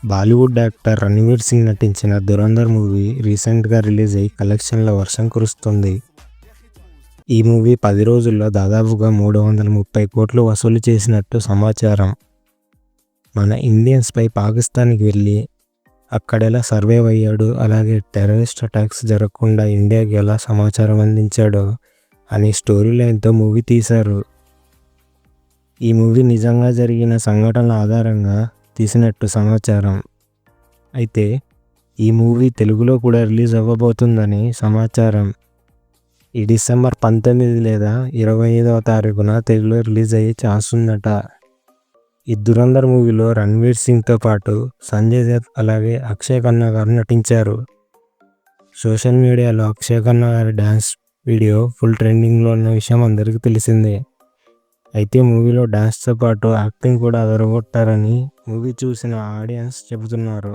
Bollywood actor Ranveer Singh నటించిన 'Dhurandhar' movie రీసెంట్గా release అయి కలెక్షన్ల వర్షం కురుస్తుంది. ఈ మూవీ 10 రోజుల్లో దాదాపుగా 330 కోట్లు వసూలు చేసినట్టు సమాచారం. మన ఇండియన్ స్పై పాకిస్తాన్కి వెళ్ళి అక్కడెలా సర్వైవ్ అయ్యాడు, అలాగే టెర్రరిస్ట్ అటాక్స్ జరగకుండా ఇండియాకి ఎలా సమాచారం అందించాడో అనే స్టోరీ లైన్తో మూవీ తీశారు. ఈ మూవీ నిజంగా జరిగిన సంఘటనల ఆధారంగా తీసినట్టు సమాచారం. అయితే ఈ మూవీ తెలుగులో కూడా రిలీజ్ అవ్వబోతుందని సమాచారం. ఈ డిసెంబర్ 19 లేదా 25వ తారీఖున తెలుగులో రిలీజ్ అయ్యే ఛాన్స్ ఉందట. ఈ 'ధురంధర్' మూవీలో రణ్వీర్ సింగ్తో పాటు సంజయ్ దత్ అలాగే అక్షయ్ ఖన్నా గారు నటించారు. సోషల్ మీడియాలో అక్షయ్ ఖన్నా గారి డ్యాన్స్ వీడియో ఫుల్ ట్రెండింగ్లో ఉన్న విషయం అందరికీ తెలిసిందే. అయితే మూవీలో డ్యాన్స్తో పాటు యాక్టింగ్ కూడా అదరగొట్టారని మూవీ చూసిన ఆడియన్స్ చెబుతున్నారు.